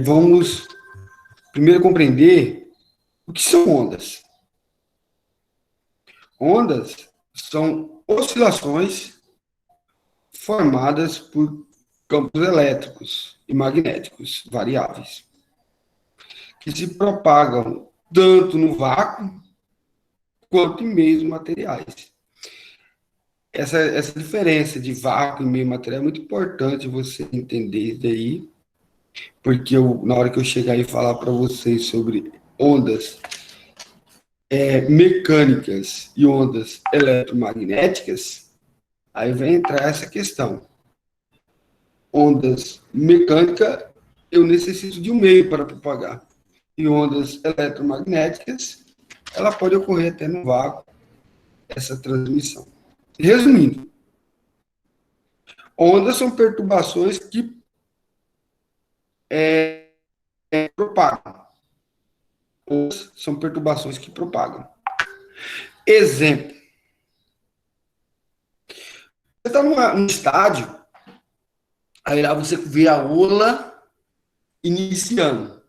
vamos primeiro compreender o que são ondas. Ondas são oscilações formadas por campos elétricos e magnéticos variáveis, que se propagam tanto no vácuo quanto em meios materiais. Essa diferença de vácuo e meio material é muito importante você entender isso daí, porque na hora que eu chegar e falar para vocês sobre ondas mecânicas e ondas eletromagnéticas, aí vai entrar essa questão. Ondas mecânicas, eu necessito de um meio para propagar. E ondas eletromagnéticas, ela pode ocorrer até no vácuo, essa transmissão. Resumindo, ondas são perturbações que propagam. Ondas são perturbações que propagam. Exemplo. Você está num estádio, aí lá você vê a ola iniciando.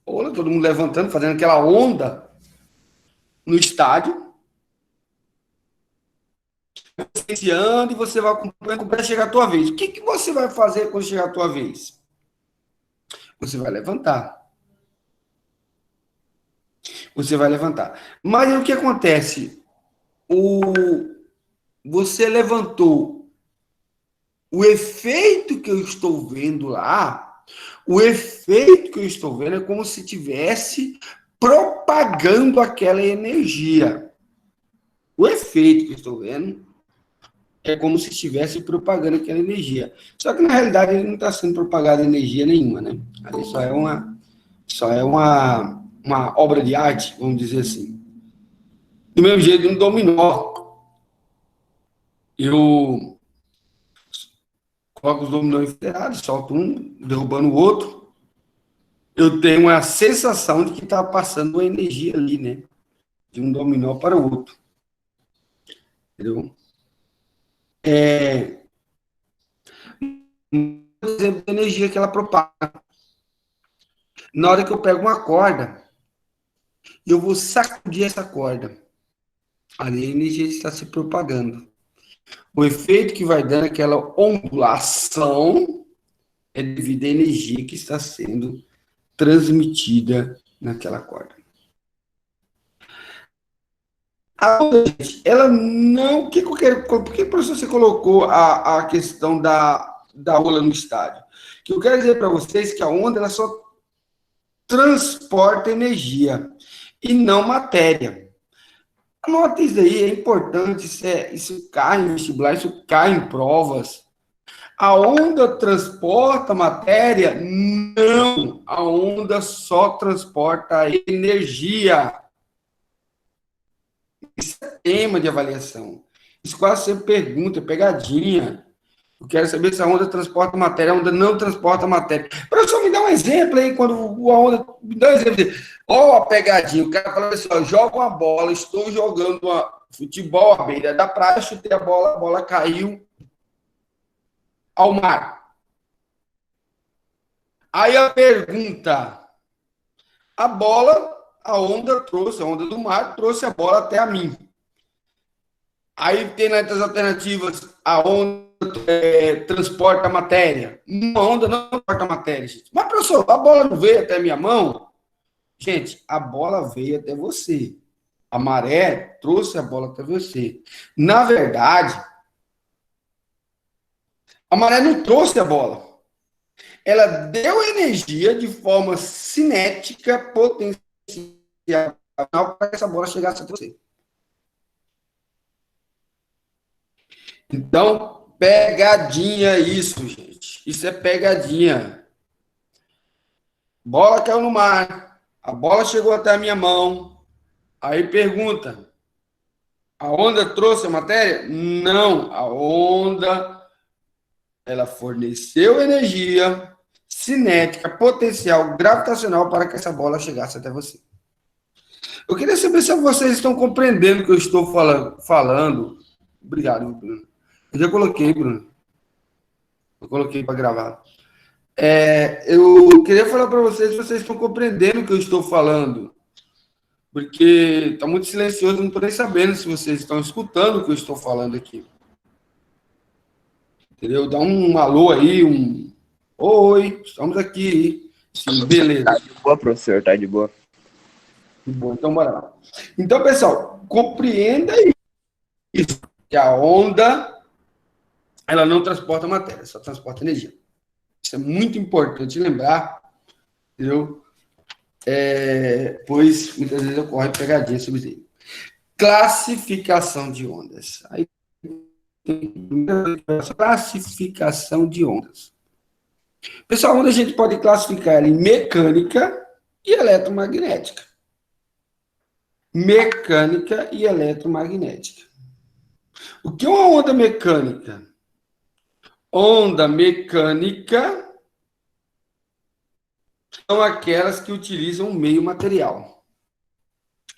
Ola, todo mundo levantando, fazendo aquela onda no estádio. Iniciando e você vai acompanhando até chegar a tua vez. O que você vai fazer quando chegar a tua vez? Você vai levantar. Você vai levantar. Mas o que acontece? Você levantou. O efeito que eu estou vendo lá, o efeito que eu estou vendo é como se estivesse propagando aquela energia. O efeito que eu estou vendo é como se estivesse propagando aquela energia. Só que, na realidade, ele não está sendo propagada energia nenhuma, né? Ali só é uma obra de arte, vamos dizer assim. Do mesmo jeito, um dominó. Eu coloco os dominós enfileirados, solto um, derrubando o outro. Eu tenho uma sensação de que está passando uma energia ali, né? De um dominó para o outro. Entendeu? Um exemplo de energia que ela propaga. Na hora que eu pego uma corda, eu vou sacudir essa corda. Ali a energia está se propagando. O efeito que vai dando aquela ondulação é devido à energia que está sendo transmitida naquela corda. A onda, gente, ela não... Por que, professor, você colocou a questão da ola no estádio? Que eu quero dizer para vocês que a onda ela só transporta energia e não matéria. Anota isso aí, é importante, isso cai em vestibular, isso cai em provas. A onda transporta matéria? Não, a onda só transporta energia. Isso é tema de avaliação. Isso quase sempre pergunta, é pegadinha. Eu quero saber se a onda transporta matéria, a onda não transporta matéria. Professor, me dá um exemplo aí, quando a onda... Me dá um exemplo. Ó, a pegadinha, o cara fala assim, ó, joga uma bola, estou jogando futebol à beira da praia, chutei a bola caiu ao mar. Aí a pergunta, a onda do mar trouxe a bola até a mim. Aí tem nas alternativas, a onda transporta a matéria. A onda não transporta a matéria, gente. Mas, professor, a bola não veio até a minha mão? Gente, a bola veio até você. A maré trouxe a bola até você. Na verdade, a maré não trouxe a bola. Ela deu energia de forma cinética, potencial, para que essa bola chegasse até você. Então, pegadinha isso, gente. Isso é pegadinha. Bola caiu no mar. A bola chegou até a minha mão. Aí pergunta, a onda trouxe a matéria? Não, a onda, ela forneceu energia cinética, potencial, gravitacional para que essa bola chegasse até você. Eu queria saber se vocês estão compreendendo o que eu estou falando. Obrigado, Bruno. Eu já coloquei, Bruno. Eu coloquei para gravar. Eu queria falar para vocês se vocês estão compreendendo o que eu estou falando, porque está muito silencioso, não estou nem sabendo se vocês estão escutando o que eu estou falando aqui. Entendeu? Dá um alô aí, um oi, estamos aqui. Sim, beleza. Tá de boa, professor, tá de boa. Bom, então bora lá. Então, pessoal, compreenda isso, que a onda ela não transporta matéria, só transporta energia. Isso é muito importante lembrar, entendeu? Pois muitas vezes ocorre pegadinha sobre isso. Classificação de ondas. Aí, classificação de ondas. Pessoal, onda a gente pode classificar ela em mecânica e eletromagnética. Mecânica e eletromagnética. O que é uma onda mecânica? Onda mecânica são aquelas que utilizam meio material.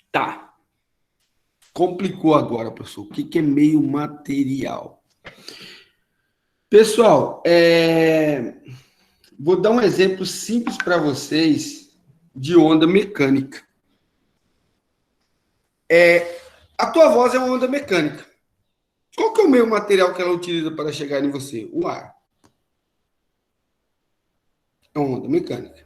Tá. Complicou agora, professor. O que é meio material? Pessoal, vou dar um exemplo simples para vocês de onda mecânica. A tua voz é uma onda mecânica. Qual que é o meio material que ela utiliza para chegar em você? O ar. É uma onda mecânica.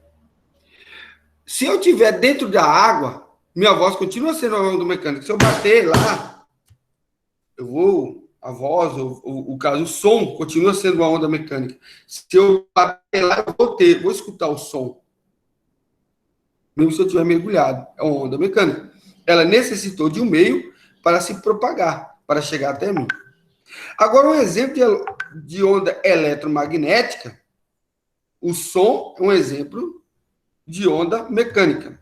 Se eu estiver dentro da água, minha voz continua sendo uma onda mecânica. Se eu bater lá, a voz, o caso, o som continua sendo uma onda mecânica. Se eu bater lá, eu vou escutar o som. Mesmo se eu estiver mergulhado. É uma onda mecânica. Ela necessitou de um meio para se propagar, para chegar até mim. Agora, um exemplo de onda eletromagnética, o som é um exemplo de onda mecânica.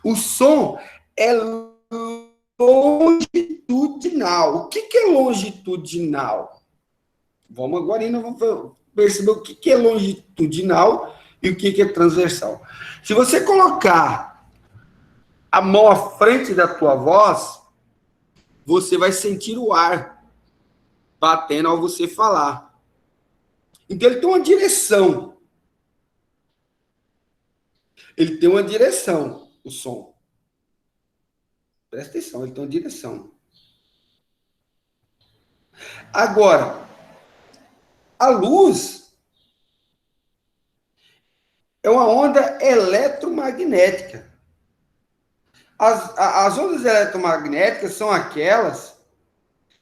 O som é longitudinal. O que é longitudinal? Vamos agora vamos perceber o que é longitudinal e o que é transversal. Se você colocar a mão à frente da tua voz, você vai sentir o ar batendo ao você falar. Então, ele tem uma direção. Ele tem uma direção, o som. Presta atenção, ele tem uma direção. Agora, a luz é uma onda eletromagnética. As ondas eletromagnéticas são aquelas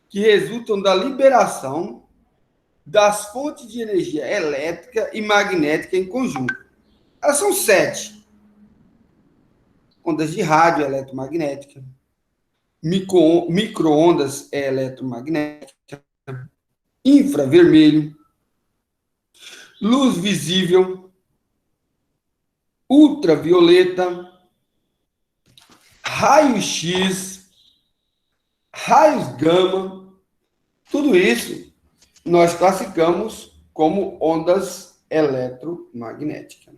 que resultam da liberação das fontes de energia elétrica e magnética em conjunto. Elas são 7. Ondas de rádio eletromagnética, micro-ondas eletromagnéticas, infravermelho, luz visível, ultravioleta, raio-x, raios gama, tudo isso nós classificamos como ondas eletromagnéticas.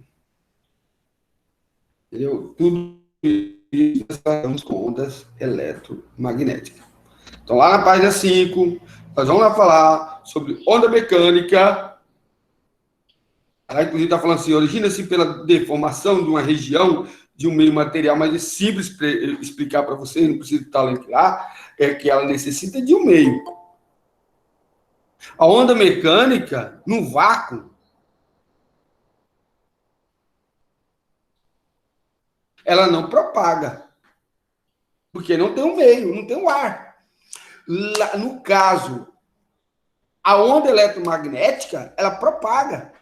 Entendeu? Tudo isso nós classificamos como ondas eletromagnéticas. Então, lá na página 5, nós vamos lá falar sobre onda mecânica. Ela, inclusive, está falando assim, origina-se pela deformação de uma região de um meio material, mas é simples explicar para vocês, não precisa estar lendo lá, é que ela necessita de um meio. A onda mecânica, no vácuo, ela não propaga, porque não tem um meio, não tem um ar. Lá, no caso, a onda eletromagnética, ela propaga.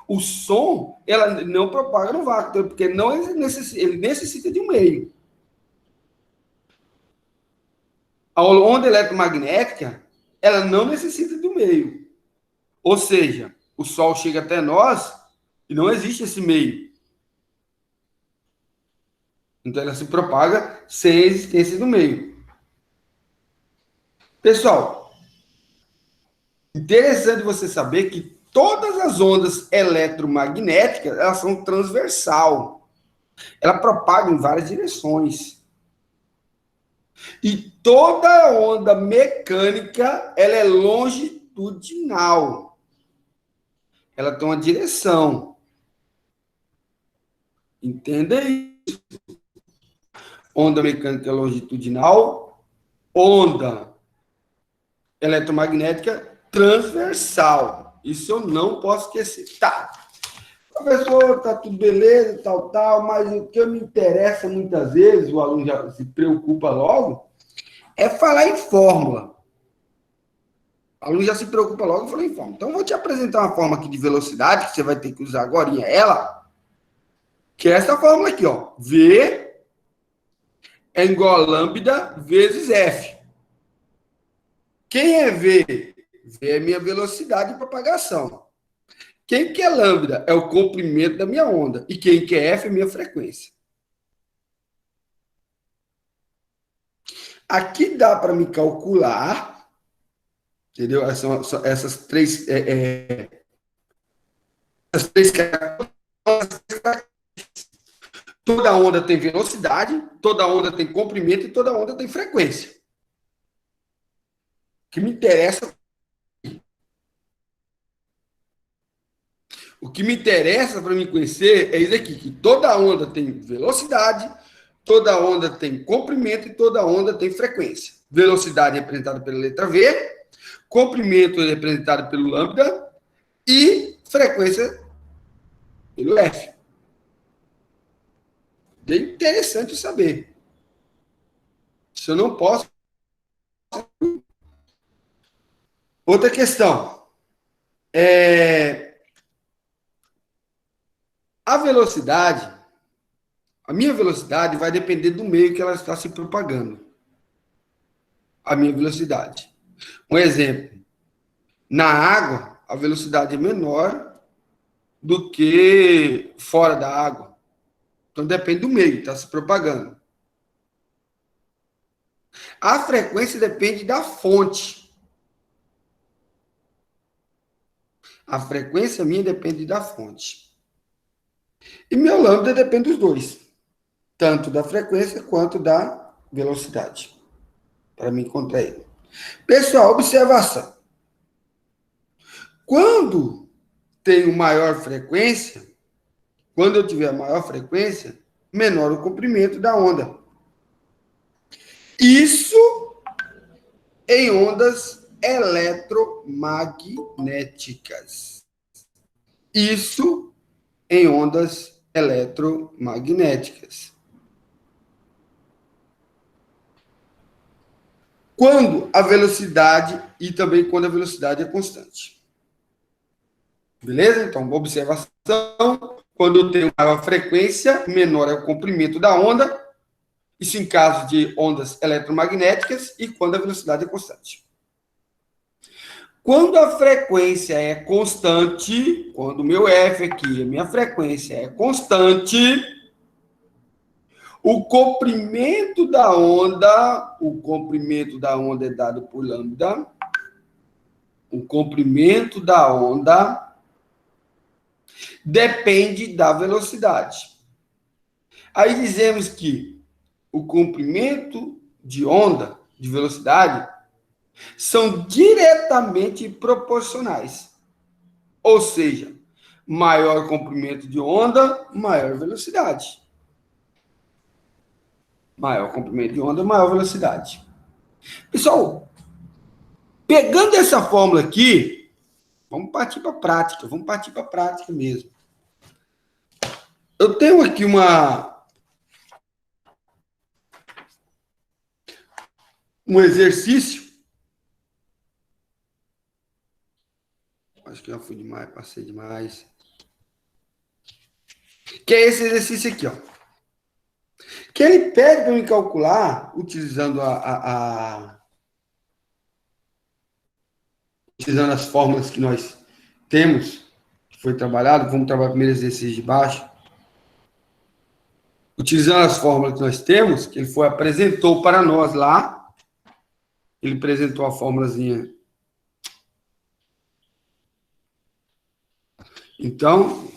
O som, ela não propaga no vácuo, porque ele necessita de um meio. A onda eletromagnética, ela não necessita de um meio. Ou seja, o Sol chega até nós e não existe esse meio. Então, ela se propaga sem a existência do meio. Pessoal, interessante você saber que todas as ondas eletromagnéticas, elas são transversal. Ela propaga em várias direções. E toda onda mecânica, ela é longitudinal. Ela tem uma direção. Entenda isso. Onda mecânica longitudinal, onda eletromagnética transversal. Isso eu não posso esquecer. Tá. Professor, tá tudo beleza, tal, mas o que me interessa muitas vezes, o aluno já se preocupa logo, é falar em fórmula. O aluno já se preocupa logo em falar em fórmula. Então, eu vou te apresentar uma forma aqui de velocidade, que você vai ter que usar agora ela, que é essa fórmula aqui, ó. V é igual a lambda vezes F. Quem é V? V é minha velocidade de propagação. Quem que é lambda? É o comprimento da minha onda. E quem que é F é minha frequência. Aqui dá para me calcular, entendeu? Essas três, essas três características. Toda onda tem velocidade, toda onda tem comprimento e toda onda tem frequência. O que me interessa, para me conhecer é isso aqui, que toda onda tem velocidade, toda onda tem comprimento e toda onda tem frequência. Velocidade representada pela letra V, comprimento representado pelo lambda e frequência pelo F. É interessante saber. Isso eu não posso. Outra questão. A velocidade, a minha velocidade vai depender do meio que ela está se propagando. A minha velocidade. Um exemplo. Na água, a velocidade é menor do que fora da água. Então depende do meio que está se propagando. A frequência depende da fonte. A frequência minha depende da fonte. E meu lambda depende dos dois. Tanto da frequência quanto da velocidade. Para me encontrar ele. Pessoal, observação. Quando tenho maior frequência, quando eu tiver maior frequência, menor o comprimento da onda. Isso em ondas eletromagnéticas. Isso em ondas eletromagnéticas. Quando a velocidade e também quando a velocidade é constante. Beleza? Então, observação. Quando eu tenho maior frequência, menor é o comprimento da onda. Isso em caso de ondas eletromagnéticas e quando a velocidade é constante. Quando a frequência é constante, quando o meu F aqui, a minha frequência é constante, o comprimento da onda é dado por lambda, o comprimento da onda depende da velocidade. Aí dizemos que o comprimento de onda, de velocidade, são diretamente proporcionais. Ou seja, maior comprimento de onda, maior velocidade. Maior comprimento de onda, maior velocidade. Pessoal, pegando essa fórmula aqui, vamos partir para a prática mesmo. Eu tenho aqui um exercício. Acho que já fui demais, passei demais. Que é esse exercício aqui, ó. Que ele pede para me calcular, utilizando utilizando as fórmulas que nós temos, que foi trabalhado. Vamos trabalhar o primeiro exercício de baixo. Utilizando as fórmulas que nós temos, que ele apresentou para nós lá. Ele apresentou a fórmulazinha. Então,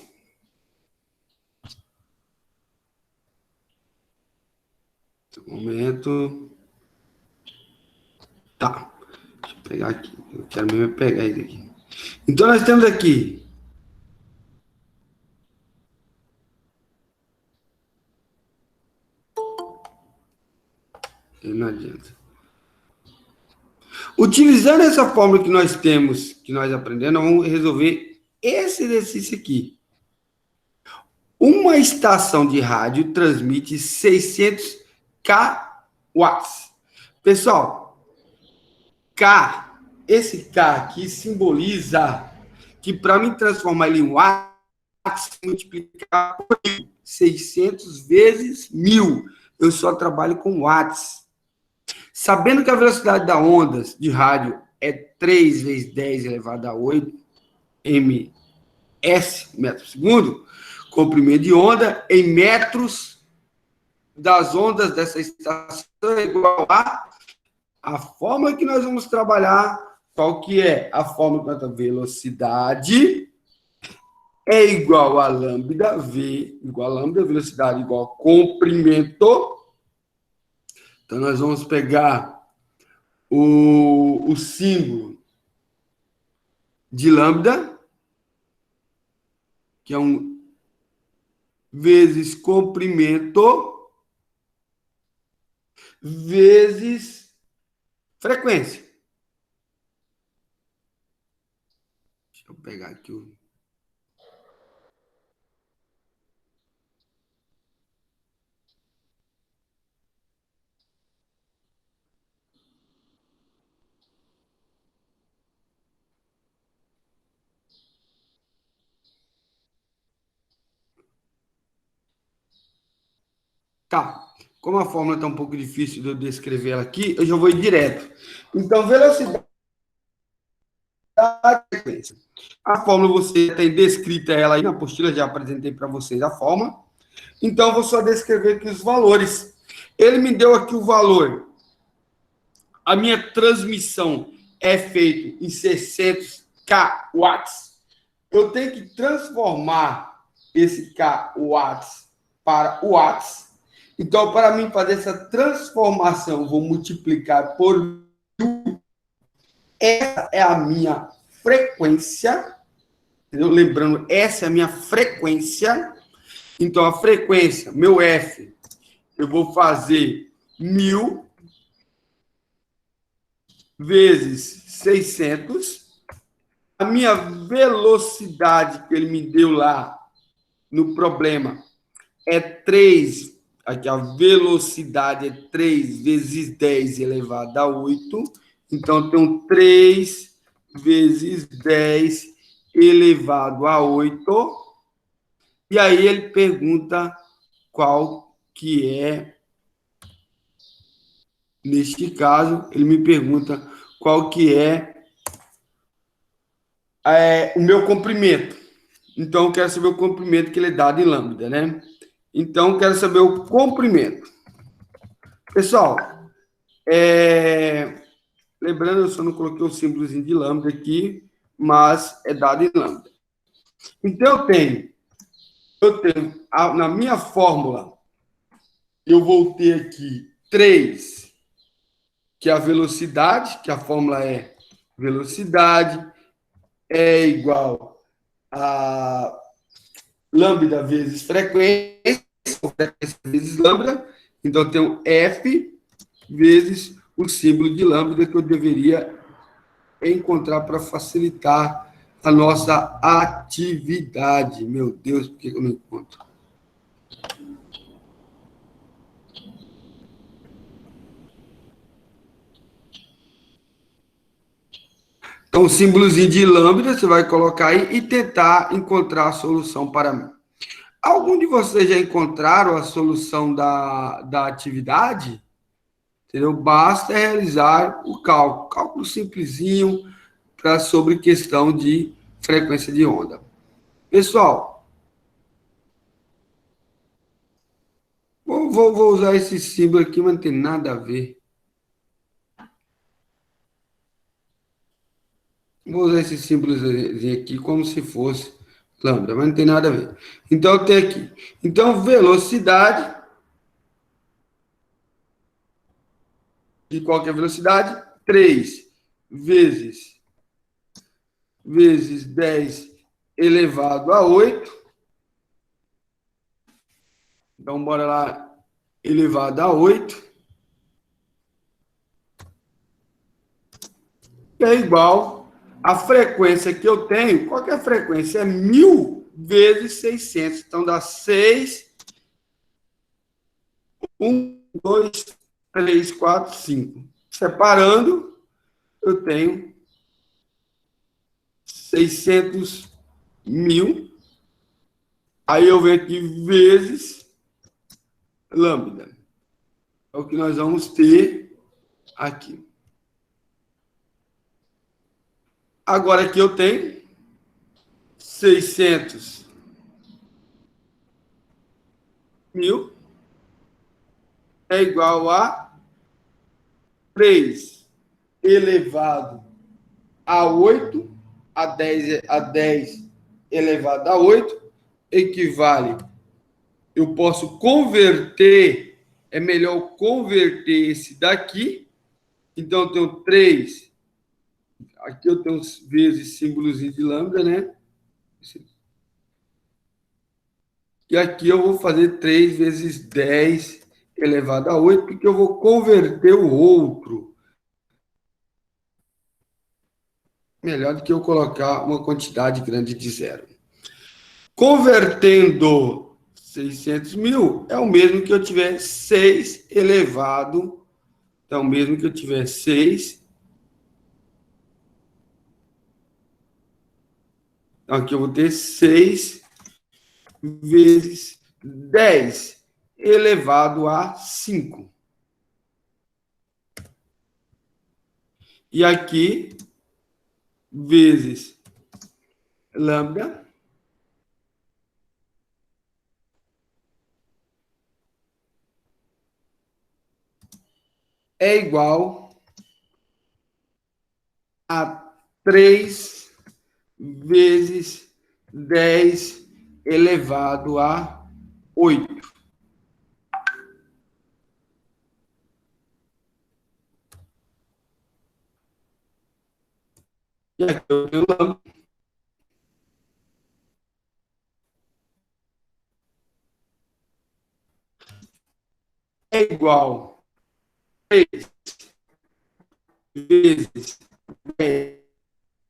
um momento. Tá. Deixa eu pegar aqui. Eu quero mesmo pegar isso aqui. Então, nós temos aqui Não adianta. Utilizando essa fórmula que nós temos, que nós aprendemos, vamos resolver esse exercício aqui. Uma estação de rádio transmite 600 kW. Pessoal, K, esse K aqui simboliza que para me transformar ele em watts, multiplicar por 600 vezes 1000. Eu só trabalho com watts. Sabendo que a velocidade da ondas de rádio é 3 vezes 10 elevado a 8 ms, metro por segundo, comprimento de onda em metros das ondas dessa estação é igual a fórmula que nós vamos trabalhar. Qual que é? A fórmula da velocidade é igual a lambda, V igual a lambda, velocidade igual a comprimento. Então, nós vamos pegar o símbolo de lambda, que é um vezes comprimento, vezes frequência. Deixa eu pegar aqui o... Tá. Como a fórmula está um pouco difícil de eu descrever ela aqui, eu já vou ir direto. Então, velocidade e frequência. A fórmula você tem descrita ela aí na apostila, já apresentei para vocês a fórmula. Então, eu vou só descrever aqui os valores. Ele me deu aqui o valor. A minha transmissão é feita em 600 kW. Eu tenho que transformar esse kW para watts. Então, para mim fazer essa transformação, eu vou multiplicar por 1. Essa é a minha frequência. Entendeu? Lembrando, essa é a minha frequência. Então, a frequência, meu F, eu vou fazer 1000 vezes 600. A minha velocidade que ele me deu lá no problema é 3. Aqui a velocidade é 3 vezes 10 elevado a 8. Então, eu tenho 3 vezes 10 elevado a 8. E aí ele pergunta qual que é, neste caso, ele me pergunta qual que é o meu comprimento. Então, eu quero saber o comprimento que ele é dado em lambda, né? Então, eu quero saber o comprimento. Pessoal, lembrando, eu só não coloquei o símbolozinho de lambda aqui, mas é dado em lambda. Então, na minha fórmula, eu vou ter aqui 3, que é a velocidade, que a fórmula é velocidade é igual a lambda vezes frequência, ou frequência vezes lambda. Então, eu tenho F vezes o símbolo de lambda que eu deveria encontrar para facilitar a nossa atividade. Meu Deus, por que eu não encontro? Então, o símbolozinho de lambda, você vai colocar aí e tentar encontrar a solução para mim. Algum de vocês já encontraram a solução da atividade? Entendeu? Basta realizar o cálculo. Cálculo simplesinho sobre questão de frequência de onda. Pessoal, vou usar esse símbolo aqui, mas não tem nada a ver. Vou usar esse símbolozinho aqui como se fosse lambda, mas não tem nada a ver. Então, eu tenho aqui. Então, velocidade. De qualquer velocidade, 3 vezes 10 elevado a 8. Então, bora lá, elevado a 8. é igual à frequência que eu tenho. Qual que é a frequência? É 1000 vezes 600. Então, dá 6, 1, 2, 3, 4, 5. Separando, eu tenho 600 mil. Aí eu venho aqui vezes lambda. É o que nós vamos ter aqui. Agora aqui eu tenho 600 mil é igual a 3 elevado a 8, a 10 elevado a 8, equivale. Eu posso converter, é melhor converter esse daqui. Então, eu tenho 3. Aqui eu tenho vezes símbolozinho de lambda, né? E aqui eu vou fazer 3 vezes 10 elevado a 8, porque eu vou converter o outro. Melhor do que eu colocar uma quantidade grande de zero. Convertendo 600 mil é o mesmo que eu tiver 6 elevado. Então, mesmo que eu tiver 6. Então, aqui eu vou ter 6 vezes 10 elevado a 5. E aqui, vezes lambda é igual a 3 vezes 10 elevado a 8. E aqui eu tenho lambda. É igual a 3 vezes 10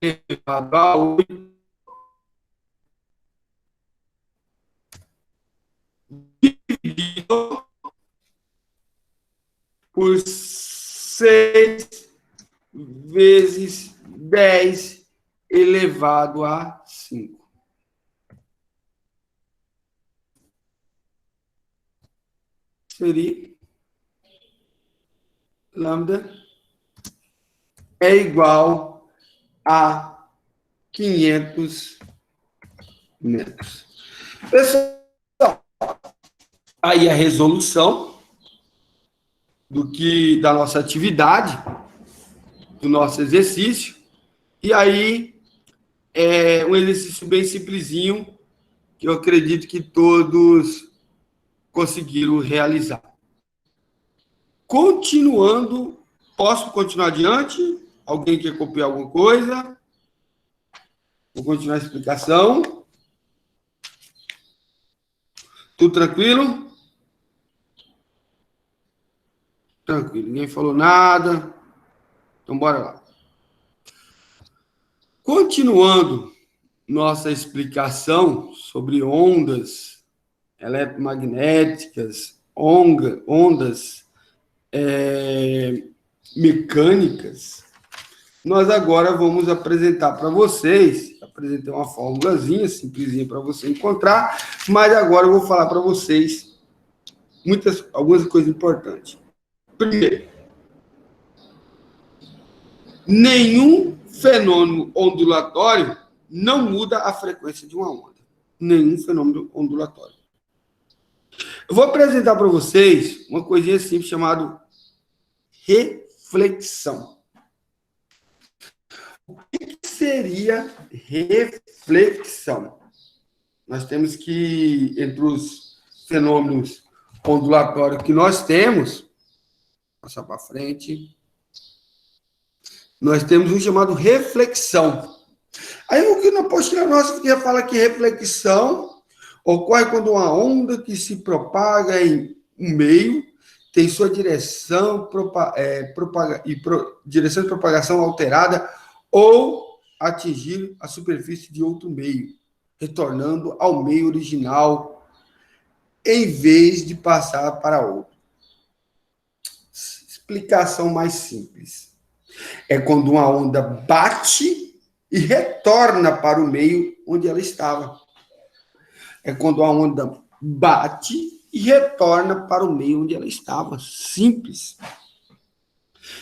elevado a 8 dividido por 6 vezes 10 elevado a 5. Seria lambda é igual a 500 metros. Pessoal, aí a resolução da nossa atividade, do nosso exercício. E aí é um exercício bem simplesinho, que eu acredito que todos conseguiram realizar. Continuando, posso continuar adiante? Alguém quer copiar alguma coisa? Vou continuar a explicação. Tudo tranquilo? Tranquilo, ninguém falou nada. Então, bora lá. Continuando nossa explicação sobre ondas eletromagnéticas, ondas mecânicas, nós agora vamos apresentar para vocês, apresentei uma formulazinha, simplesinha para você encontrar, mas agora eu vou falar para vocês algumas coisas importantes. Primeiro, nenhum fenômeno ondulatório não muda a frequência de uma onda. Nenhum fenômeno ondulatório. Eu vou apresentar para vocês uma coisinha simples chamada reflexão. O que seria reflexão? Nós temos que, entre os fenômenos ondulatórios que nós temos, passar para frente, nós temos um chamado reflexão. Aí o que na apostila nossa que fala que reflexão ocorre quando uma onda que se propaga em um meio tem sua direção, direção de propagação alterada ou atingir a superfície de outro meio, retornando ao meio original em vez de passar para outro. Explicação mais simples. É quando uma onda bate e retorna para o meio onde ela estava. É quando a onda bate e retorna para o meio onde ela estava. Simples.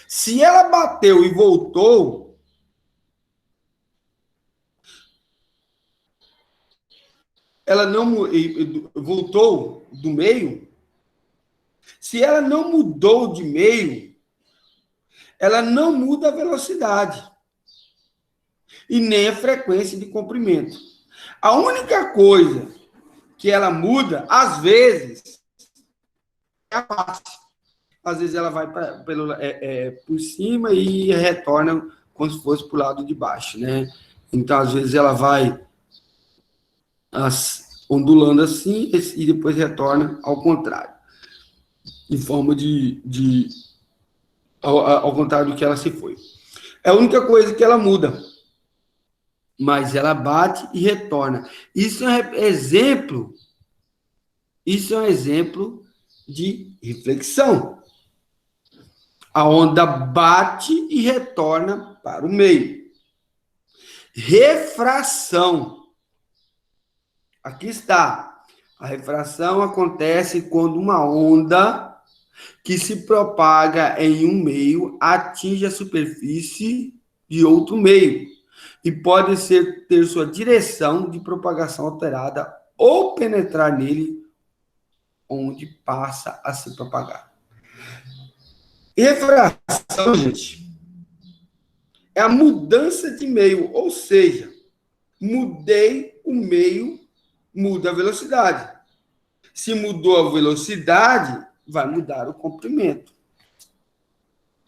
Se ela bateu e voltou, ela não voltou do meio. Se ela não mudou de meio, ela não muda a velocidade e nem a frequência de comprimento. A única coisa que ela muda, às vezes, é a face. Às vezes ela vai por cima e retorna como se fosse para o lado de baixo, né? Então, às vezes, ela vai ondulando assim e depois retorna ao contrário, em forma ao contrário do que ela se foi. É a única coisa que ela muda, mas ela bate e retorna. Isso é um exemplo de reflexão. A onda bate e retorna para o meio. Refração. Aqui está. A refração acontece quando uma onda que se propaga em um meio atinge a superfície de outro meio e pode ter sua direção de propagação alterada ou penetrar nele onde passa a se propagar. Refração, gente, é a mudança de meio, ou seja, mudei o meio, muda a velocidade. Se mudou a velocidade, vai mudar o comprimento.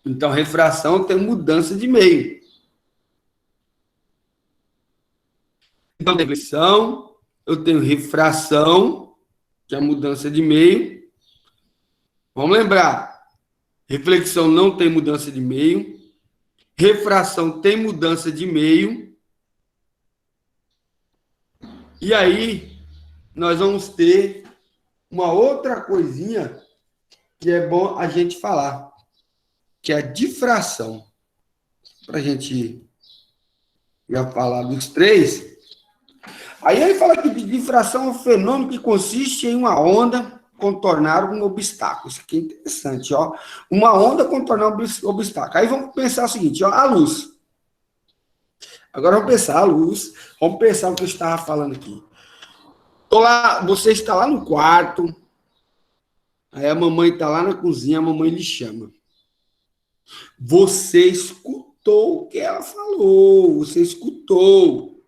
Então, refração tem mudança de meio. Então, reflexão, eu tenho refração, que é a mudança de meio. Vamos lembrar, reflexão não tem mudança de meio. Refração tem mudança de meio. E aí, nós vamos ter uma outra coisinha que é bom a gente falar, que é a difração. Para a gente já falar dos três. Aí ele fala que difração é um fenômeno que consiste em uma onda contornar um obstáculo. Isso aqui é interessante, ó. Uma onda contornar um obstáculo. Aí vamos pensar o seguinte, ó, a luz. Agora vamos pensar a luz. Vamos pensar o que eu estava falando aqui. Tô lá, você está lá no quarto. Aí a mamãe está lá na cozinha, a mamãe lhe chama. Você escutou o que ela falou. Você escutou.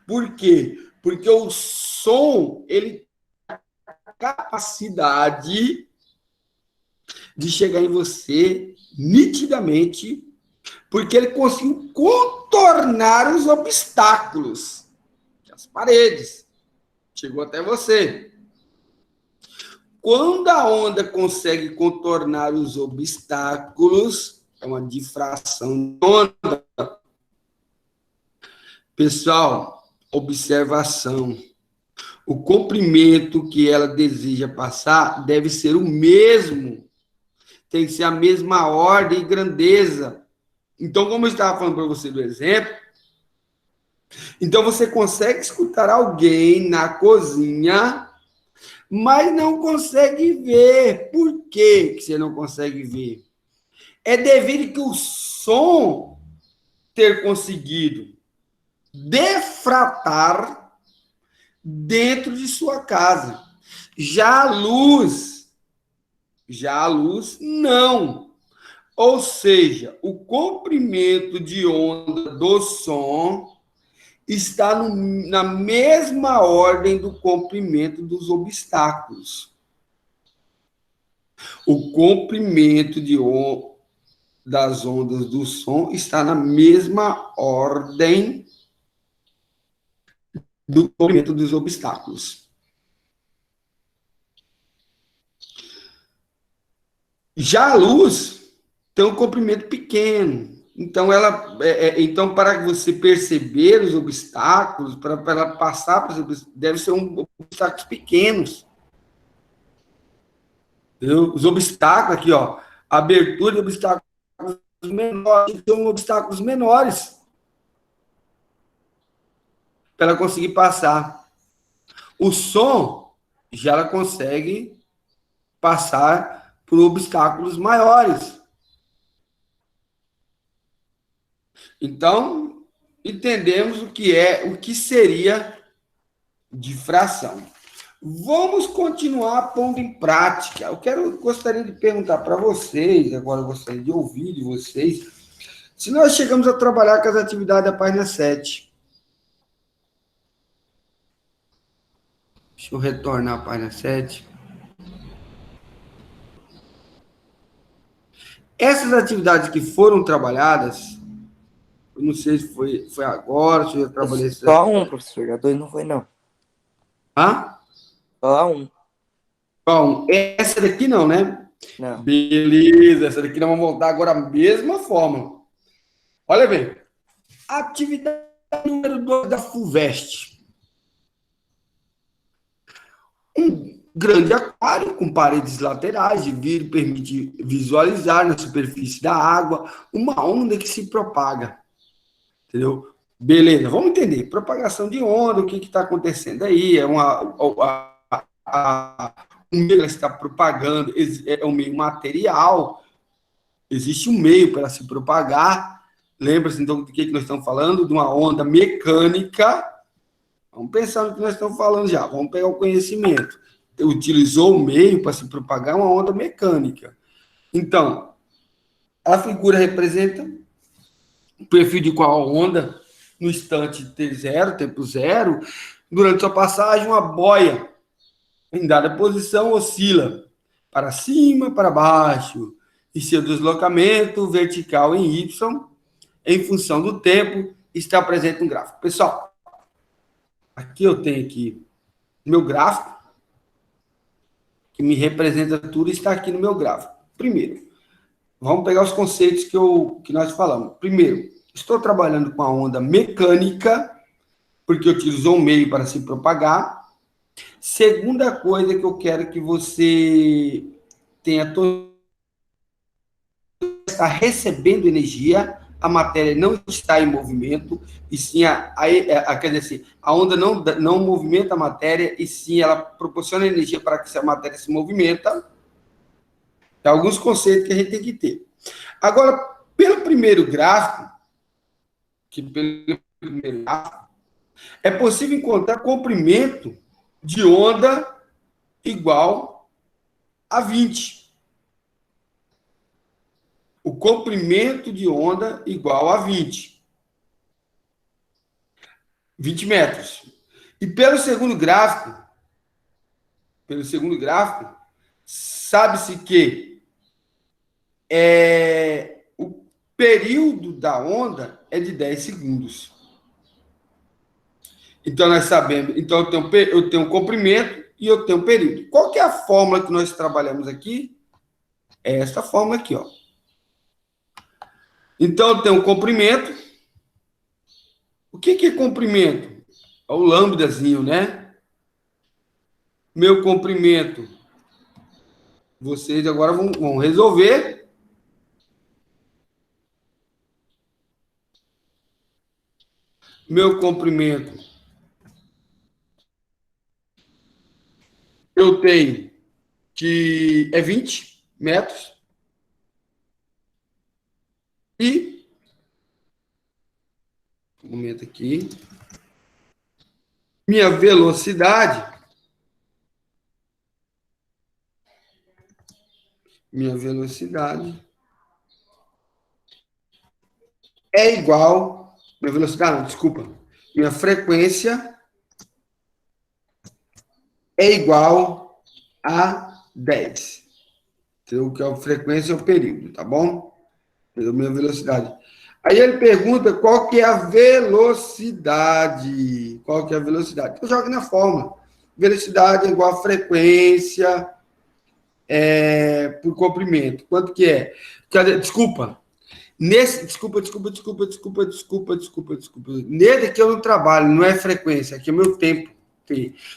Por quê? Porque o som, ele tem a capacidade de chegar em você nitidamente, porque ele conseguiu contornar os obstáculos, as paredes. Chegou até você. Quando a onda consegue contornar os obstáculos, é uma difração de onda. Pessoal, observação. O comprimento que ela deseja passar deve ser o mesmo. Tem que ser a mesma ordem e grandeza. Então, como eu estava falando para você do exemplo, então você consegue escutar alguém na cozinha, mas não consegue ver. Por que você não consegue ver? É devido que o som ter conseguido defratar dentro de sua casa. Já a luz, não. Ou seja, o comprimento de onda do som está na mesma ordem do comprimento dos obstáculos. O comprimento das ondas do som está na mesma ordem do comprimento dos obstáculos. Já a luz tem um comprimento pequeno, Então, então, para você perceber os obstáculos, para ela passar por obstáculos, deve ser obstáculos pequenos. Entendeu? Os obstáculos aqui, ó, abertura de obstáculos menores, são obstáculos menores para ela conseguir passar. O som já ela consegue passar por obstáculos maiores. Então, entendemos o que seria difração. Vamos continuar pondo em prática. Gostaria de perguntar para vocês, agora eu gostaria de ouvir de vocês, se nós chegamos a trabalhar com as atividades da página 7. Deixa eu retornar à página 7. Essas atividades que foram trabalhadas, eu não sei se foi agora, se eu já trabalhei... Só um, professor, a 2 não foi, não. Hã? Só um. Bom, essa daqui não, né? Não. Beleza, essa daqui nós vamos voltar agora à mesma forma. Olha bem, atividade número 2 da FUVEST. Um grande aquário com paredes laterais de vidro permite visualizar na superfície da água uma onda que se propaga. Entendeu? Beleza, vamos entender. Propagação de onda, o que está acontecendo aí? Um meio que está propagando, é um meio material, existe um meio para se propagar. Lembra-se, então, do que nós estamos falando? De uma onda mecânica. Vamos pensar no que nós estamos falando já, vamos pegar o conhecimento. Utilizou o meio para se propagar uma onda mecânica. Então, a figura representa o perfil de qual onda, no instante T0, tempo zero, durante sua passagem, uma boia em dada posição oscila para cima, para baixo, e seu deslocamento vertical em Y, em função do tempo, está presente no gráfico. Pessoal, aqui eu tenho aqui meu gráfico, que me representa tudo, está aqui no meu gráfico. Primeiro, vamos pegar os conceitos que nós falamos. Primeiro, estou trabalhando com a onda mecânica, porque utilizou um meio para se propagar. Segunda coisa que eu quero que você tenha está recebendo energia, a matéria não está em movimento, e sim, quer dizer assim, a onda não movimenta a matéria, e sim, ela proporciona energia para que essa matéria se movimenta. Tem alguns conceitos que a gente tem que ter. Agora, pelo primeiro gráfico, é possível encontrar comprimento de onda igual a 20. O comprimento de onda igual a 20 metros. E pelo segundo gráfico, sabe-se que o período da onda é de 10 segundos. Então, nós sabemos, então eu tenho um comprimento e eu tenho um período. Qual que é a fórmula que nós trabalhamos aqui? É essa fórmula aqui, ó. Então, eu tenho um comprimento. O que é comprimento? É o lambdazinho, né? Meu comprimento. Vocês agora vão resolver. Meu comprimento. Eu tenho que é 20 metros. E um momento aqui. Minha velocidade é igual, minha velocidade, não, desculpa, minha frequência é igual a 10. Então, o que é a frequência é o período, tá bom? Entendeu? Minha velocidade. Aí ele pergunta qual que é a velocidade. Qual que é a velocidade? Eu jogo na fórmula. Velocidade é igual a frequência por comprimento. Quanto que é? Desculpa. Desculpa. Nele aqui eu não trabalho, não é frequência, aqui é meu tempo.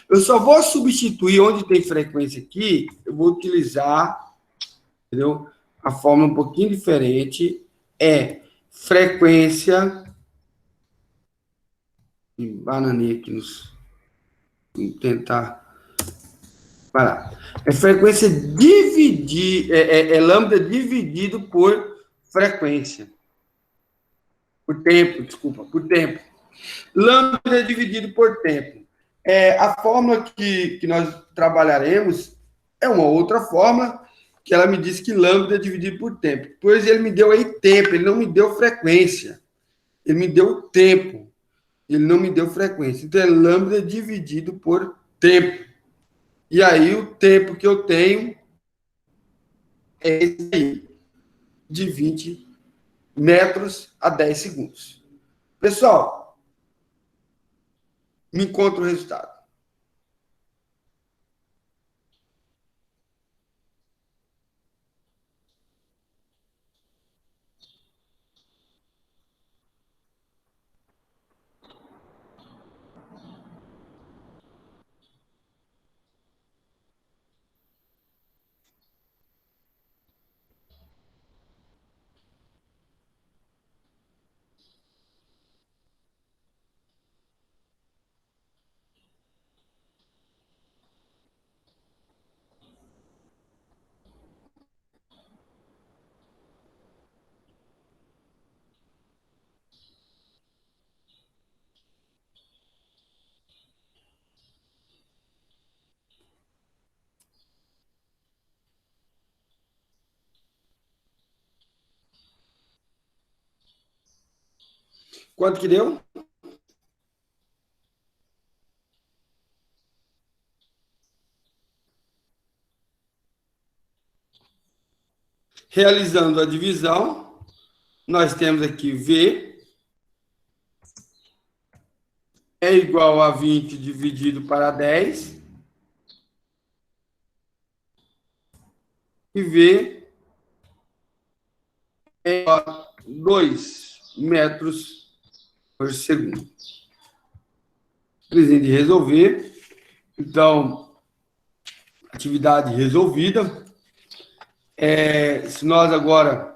Eu só vou substituir onde tem frequência aqui, eu vou utilizar, entendeu? A forma um pouquinho diferente é frequência. Bananinha aqui nos. Tentar. Vai lá. É frequência dividir. É lambda dividido por frequência. Por tempo, desculpa, por tempo. Lambda dividido por tempo. A fórmula que nós trabalharemos é uma outra fórmula que ela me disse que lambda é dividido por tempo. Pois ele me deu aí tempo, ele não me deu frequência. Ele me deu tempo. Ele não me deu frequência. Então, é lambda dividido por tempo. E aí, o tempo que eu tenho é esse aí, de 20 metros a 10 segundos. Pessoal, me encontra o resultado. Quanto que deu? Realizando a divisão, nós temos aqui V é igual a 20 dividido para 10. E V é igual a 2 metros por segundo. Presente de resolver. Então, atividade resolvida. Se nós agora...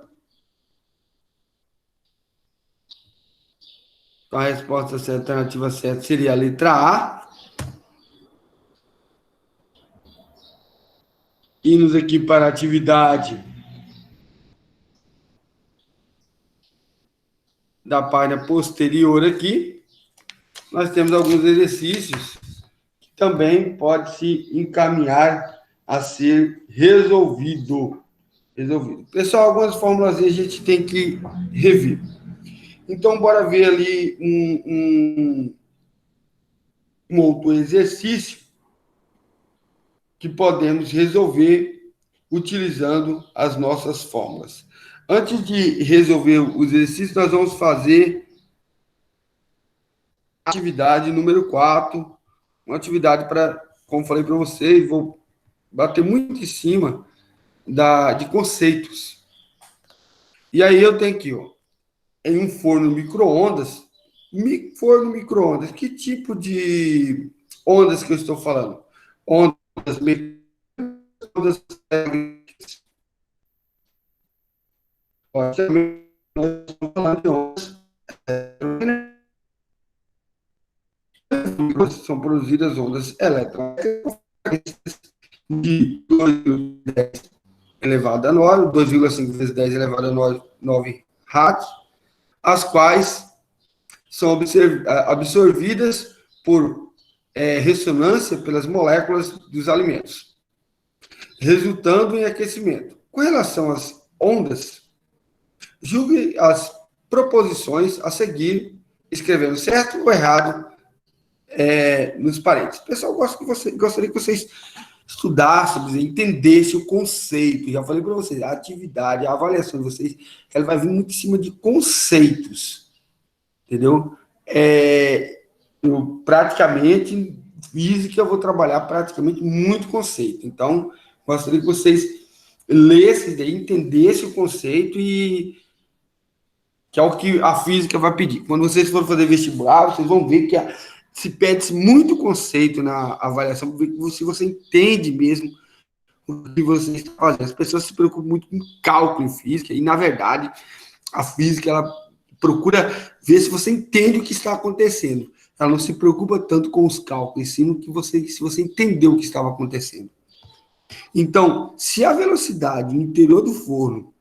Então, a resposta certa, a alternativa certa seria a letra A. Indo aqui para a atividade da página posterior aqui, nós temos alguns exercícios que também pode se encaminhar a ser resolvido. Pessoal, algumas fórmulas a gente tem que rever. Então, bora ver ali um outro exercício que podemos resolver utilizando as nossas fórmulas. Antes de resolver os exercícios, nós vamos fazer a atividade número 4, uma atividade para, como falei para vocês, vou bater muito em cima de conceitos. E aí eu tenho aqui, em um forno micro-ondas, que tipo de ondas que eu estou falando? Ondas térmicas. Também nós estamos falando de ondas, são produzidas ondas elétricas de 2,10 elevado a 9, 2,5 vezes 10 elevado a 9 rádios, as quais são absorvidas por ressonância pelas moléculas dos alimentos, resultando em aquecimento. Com relação às ondas, julgue as proposições a seguir, escrevendo certo ou errado nos parênteses. Pessoal, gostaria que vocês estudassem, entendessem o conceito. Já falei para vocês, a atividade, a avaliação de vocês, ela vai vir muito em cima de conceitos. Entendeu? Eu praticamente, física, eu vou trabalhar praticamente muito conceito. Então, gostaria que vocês lessem, entendessem o conceito e que é o que a física vai pedir. Quando vocês forem fazer vestibular, vocês vão ver que se pede muito conceito na avaliação, para ver se você entende mesmo o que você está fazendo. As pessoas se preocupam muito com cálculo em física, e, na verdade, a física, ela procura ver se você entende o que está acontecendo. Ela não se preocupa tanto com os cálculos, sim no que se você entendeu o que estava acontecendo. Então, se a velocidade no interior do forno,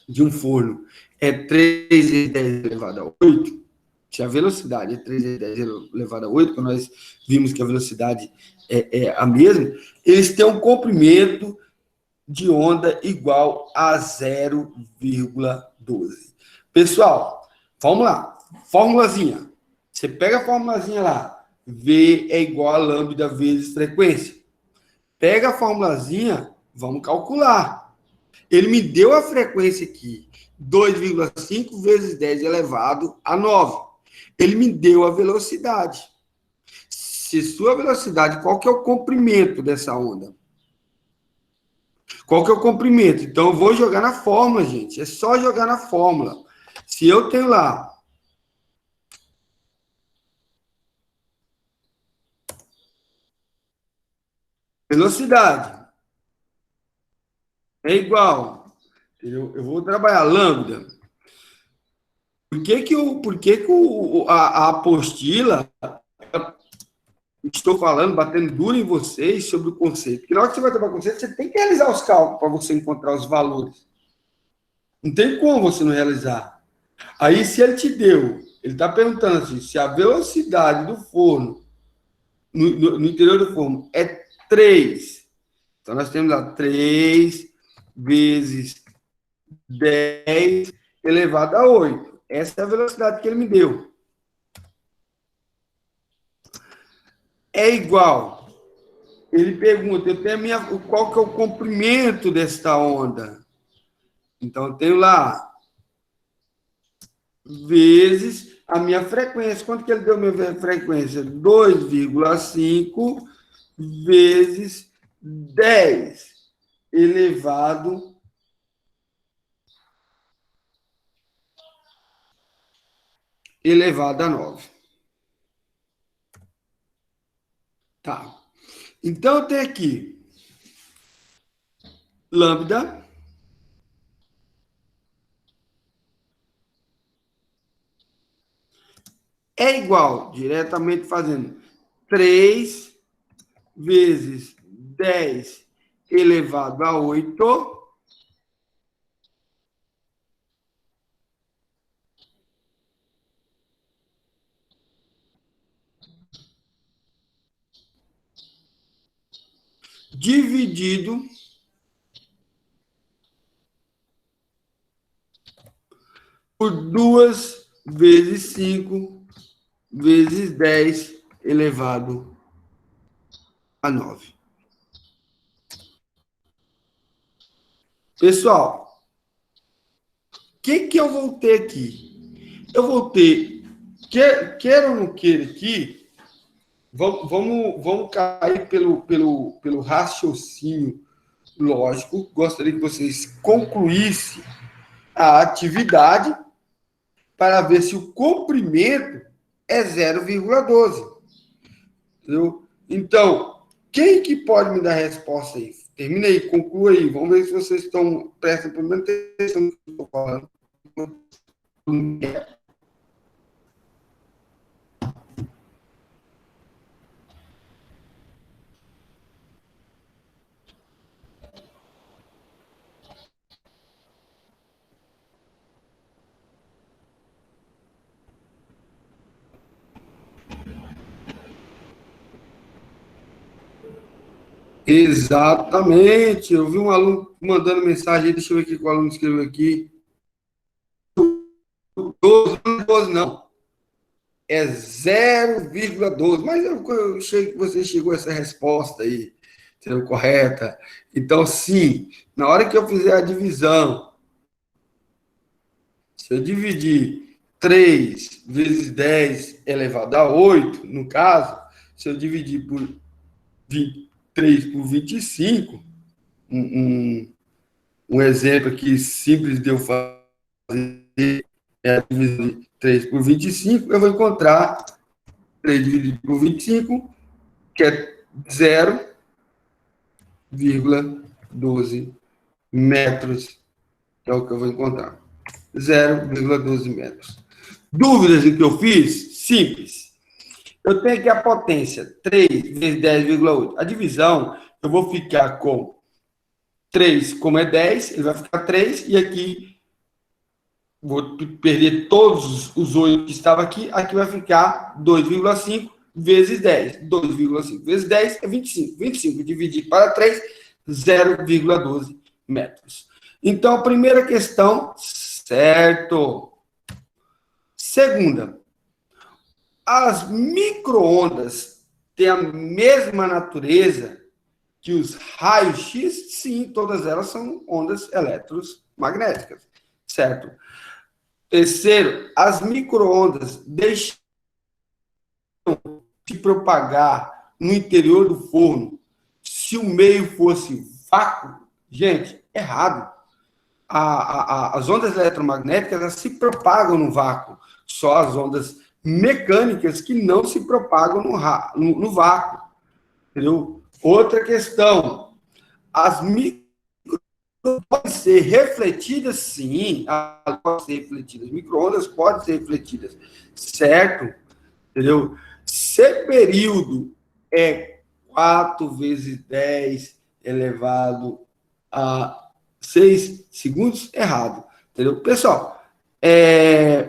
de um forno, é 3 vezes 10 elevado a 8, se a velocidade é 3 vezes 10 elevado a 8, quando nós vimos que a velocidade é a mesma, eles têm um comprimento de onda igual a 0,12. Pessoal, vamos lá. Formulazinha. Você pega a formulazinha lá. V é igual a lambda vezes frequência. Pega a formulazinha, vamos calcular. Ele me deu a frequência aqui, 2,5 vezes 10 elevado a 9. Ele me deu a velocidade. Se sua velocidade, qual que é o comprimento dessa onda? Qual que é o comprimento? Então, eu vou jogar na fórmula, gente. É só jogar na fórmula. Se eu tenho lá velocidade é igual, eu vou trabalhar lambda. A apostila, estou falando, batendo duro em vocês sobre o conceito? Porque na hora que você vai trabalhar com conceito, você tem que realizar os cálculos para você encontrar os valores. Não tem como você não realizar. Aí, se ele te deu, ele está perguntando assim, se a velocidade do forno, no interior do forno, é 3. Então, nós temos lá 3 vezes 10 elevado a 8. Essa é a velocidade que ele me deu. É igual. Ele pergunta, eu tenho qual que é o comprimento desta onda? Então, eu tenho lá vezes a minha frequência. Quanto que ele deu minha frequência? 2,5 vezes 10 elevado a 9. Tá. Então, eu tenho aqui lambda é igual, diretamente fazendo, 3 vezes 10 elevado a 8 dividido por 2 vezes 5 vezes 10 elevado a 9. Pessoal, o que eu vou ter aqui? Eu vou ter, queira ou não queira aqui, vamos cair pelo raciocínio lógico. Gostaria que vocês concluíssem a atividade para ver se o comprimento é 0,12. Entendeu? Então, quem que pode me dar a resposta aí? Termina aí, conclua aí. Vamos ver se vocês estão prestando pelo menos atenção no que eu estou falando. Exatamente. Eu vi um aluno mandando mensagem aí, deixa eu ver o que o aluno escreveu aqui. 12 não. É 0,12. Mas eu achei que você chegou a essa resposta aí, sendo correta. Então, sim, na hora que eu fizer a divisão, se eu dividir 3 vezes 10 elevado a 8, no caso, se eu dividir por 3 por 25, um exemplo aqui simples de eu fazer, é a divisão de 3 por 25, eu vou encontrar 3 dividido por 25, que é 0,12 metros, que é o que eu vou encontrar. 0,12 metros. Dúvidas do que eu fiz? Simples. Eu tenho aqui a potência, 3 vezes 10,8. A divisão, eu vou ficar com 3, como é 10, ele vai ficar 3, e aqui vou perder todos os 8 que estavam aqui, aqui vai ficar 2,5 vezes 10. 2,5 vezes 10 é 25. 25 dividido para 3, 0,12 metros. Então, a primeira questão, certo. Segunda, as micro-ondas têm a mesma natureza que os raios-x? Sim, todas elas são ondas eletromagnéticas, certo? Terceiro, as micro-ondas deixam de propagar no interior do forno se o meio fosse vácuo? Gente, errado. As ondas eletromagnéticas elas se propagam no vácuo. Só as ondas mecânicas que não se propagam no vácuo. Entendeu? Outra questão. As micro podem ser refletidas, sim. Podem ser refletidas. Micro-ondas podem ser refletidas. Certo? Entendeu? Se período é 4 vezes 10 elevado a 6 segundos, errado. Entendeu? Pessoal,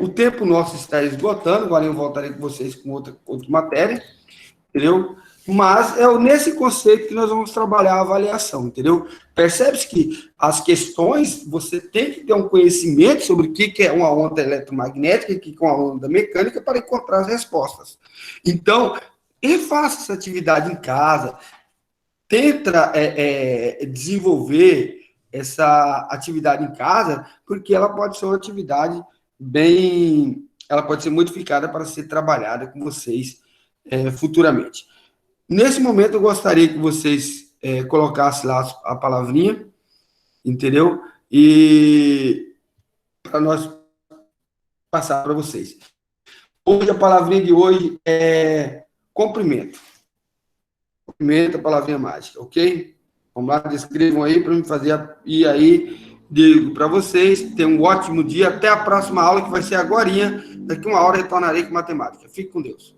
o tempo nosso está esgotando, agora eu voltarei com vocês com outra matéria, entendeu? Mas é nesse conceito que nós vamos trabalhar a avaliação, entendeu? Percebe-se que as questões, você tem que ter um conhecimento sobre o que é uma onda eletromagnética e o que é uma onda mecânica para encontrar as respostas. Então, refaça essa atividade em casa, tenta desenvolver essa atividade em casa, porque ela pode ser uma atividade ela pode ser modificada para ser trabalhada com vocês futuramente. Nesse momento, eu gostaria que vocês colocassem lá a palavrinha, entendeu? E para nós passar para vocês. Hoje, a palavrinha de hoje é comprimento. Comprimento, a palavrinha mágica, ok? Vamos lá, descrevam aí para me fazer e aí digo para vocês. Tenham um ótimo dia. Até a próxima aula, que vai ser agorinha. Daqui uma hora, retornarei com matemática. Fique com Deus.